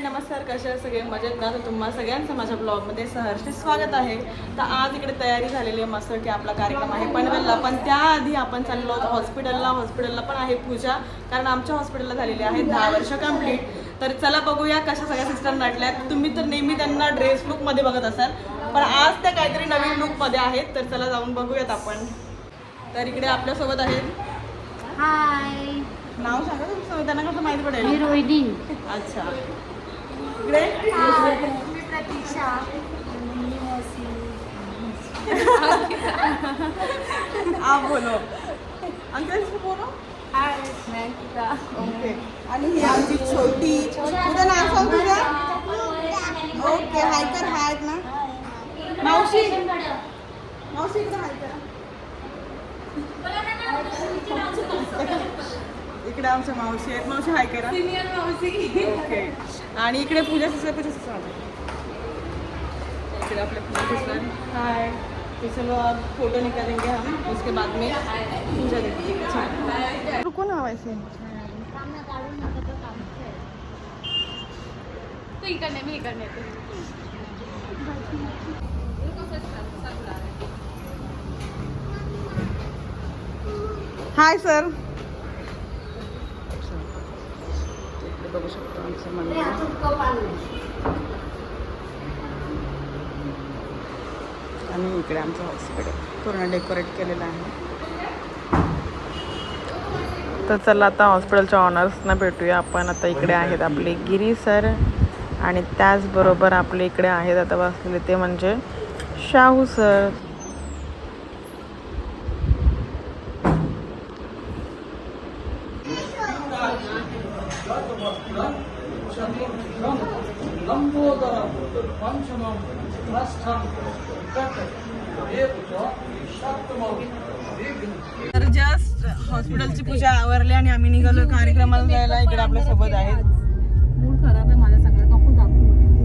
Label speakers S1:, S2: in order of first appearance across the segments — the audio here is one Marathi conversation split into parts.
S1: नमस्कार, कसे आहे सगळे? मजेत ना? तर तुम्हा सगळ्यांचं माझ्या ब्लॉगमध्ये सहर्ष स्वागत आहे. तर आज इकडे तयारी झालेली आहे मस्त की आपला कार्यक्रम आहे पनवेलला, पण त्याआधी आपण चाललो आहोत हॉस्पिटलला पण आहे पूजा, कारण आमच्या हॉस्पिटलला झालेली आहे 10 वर्ष कंप्लीट. तर चला बघूया कशा सगळ्या सिस्टर नटल्यात. तुम्ही तर नेहमी त्यांना ड्रेस लुकमध्ये बघत असाल, पण आज त्या काहीतरी नवीन लुकमध्ये आहेत. तर चला जाऊन बघूयात आपण. तर इकडे आपल्यासोबत आहेत.
S2: हाय,
S1: नाव सांगा तुमचं, त्यांना कसं माहिती पडेल?
S2: मी रोहिणी.
S1: अच्छा, इकडे
S2: मी प्रतीक्षा.
S1: आप बोलो, अंकल से बोलो.
S2: हाय, मैं अंकिता.
S1: ओके. आणि ही आमची छोटी, तुझं नाव सांग तुझं. ओके, हाय कर, हाय ना मावशी. मावशी इकडे हाय करा. इकडे आमच्या मावशी आहेत. मावशी हाय करा.
S2: सिनियर मावशी.
S1: ओके. आणि इकडे पूजा सिस्टर इकडे आपले पूजा सिस्टर. हाय. तो चलो अब फोटो निकालेंगे हम, उसके बाद में पूजा देंगे. छान. रुको ना वैसे.
S2: तू इकडे, मी इकडे.
S1: Hi sir. बघू शकतो आमचं मंदिर. आणि इकडे आमचं हॉस्पिटल पूर्ण डेकोरेट केलेलं आहे. तर चला आता हॉस्पिटलच्या ऑनर्सना भेटूया आपण. आता इकडे आहेत आपले गिरी सर, आणि त्याचबरोबर आपले इकडे आहेत आता बसलेले ते म्हणजे शाहू सर. तर जस्ट हॉस्पिटलची पूजा आवरली आणि आम्ही निघालो कार्यक्रमाला जायला. इकडे आपल्या सोबत आहेत.
S2: मूड खराब आहे माझा सगळं.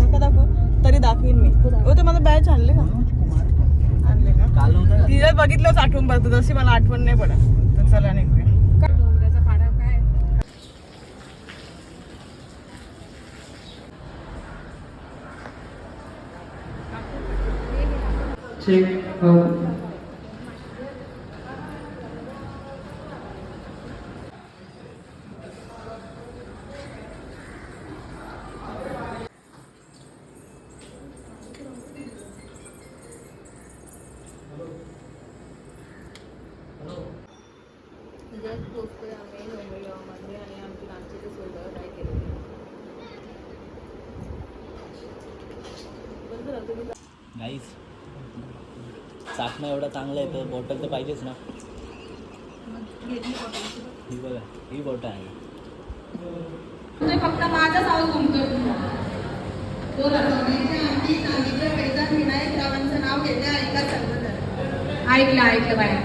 S1: नका दाखवू, तरी दाखवीन मी. हो, ते मला बॅच आणले का? आणले का? तिला बघितलंच आठवण पडतं, तशी मला आठवण नाही पडत. तर चला निघूया.
S2: डोंगराचा पाडा काय
S3: नाहीच. चाकणं एवढं चांगलं आहे तर बॉटल तर पाहिजेच ना. ही बघा, ही बॉटल आहे.
S2: फक्त माझाच आवाज घुमतोय.
S1: विनायकरावांचं नाव घेतलं,
S2: ऐकलं बाय.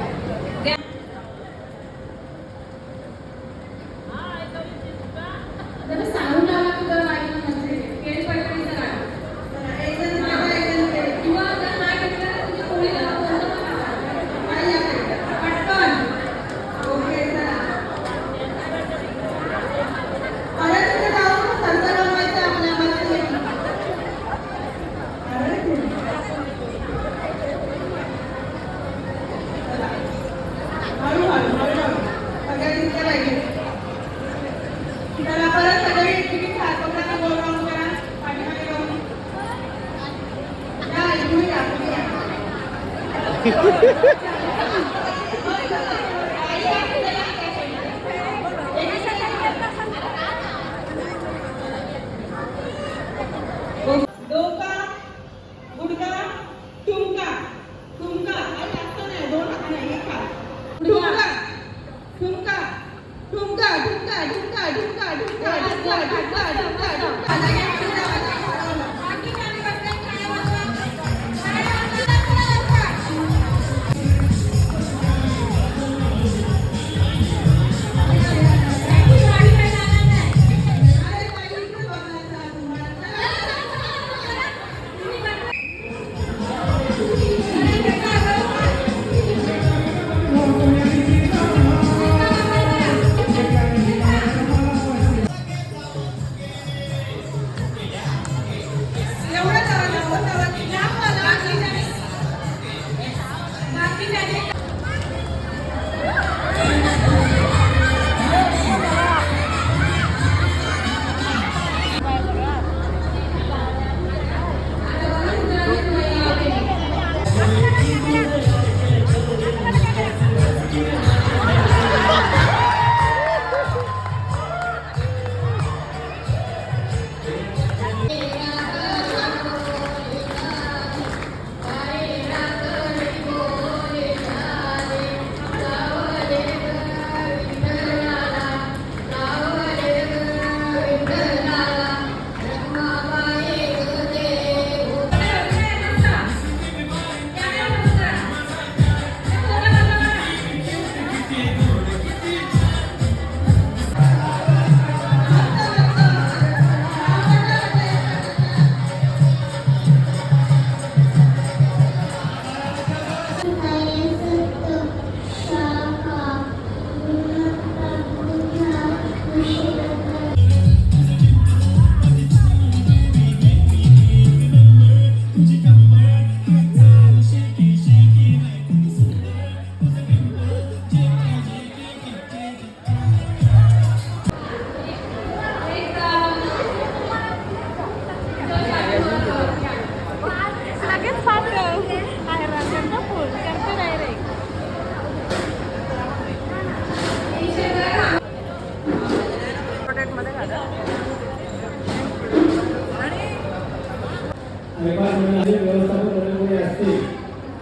S4: स्वयंपाक व्यवस्थापन कोणी असते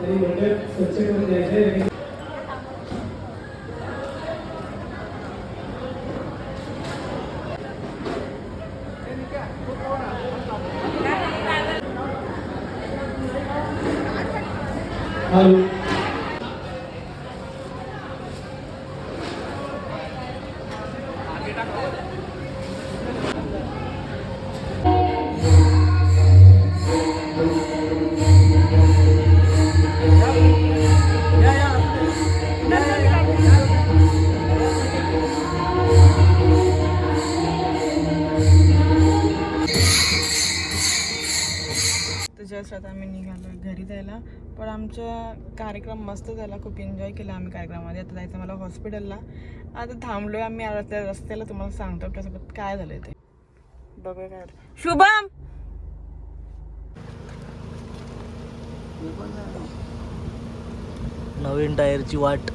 S4: तरी मंडळ स्वच्छ करून द्यायचे. हॅलो
S1: तर जस्ट आता आम्ही निघालो घरी जायला. पण आमचा कार्यक्रम मस्त झाला, खूप एन्जॉय केला आम्ही कार्यक्रमामध्ये. आता जायचं मला हॉस्पिटलला. आता थांबलो आहे आम्ही रस्त्याला, तुम्हाला सांगतो आपल्यासोबत काय झालं ते. बघूया काय शुभम.
S3: नवीन टायरची वाट.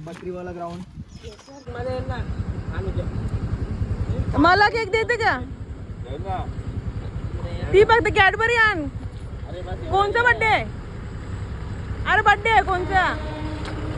S3: बकरीवाला ग्राउंड
S1: मला केक देते का ती? फक्त कॅडबरी आण. कोणचा बर्थडे आहे? अरे बर्थडे आहे कोणचा?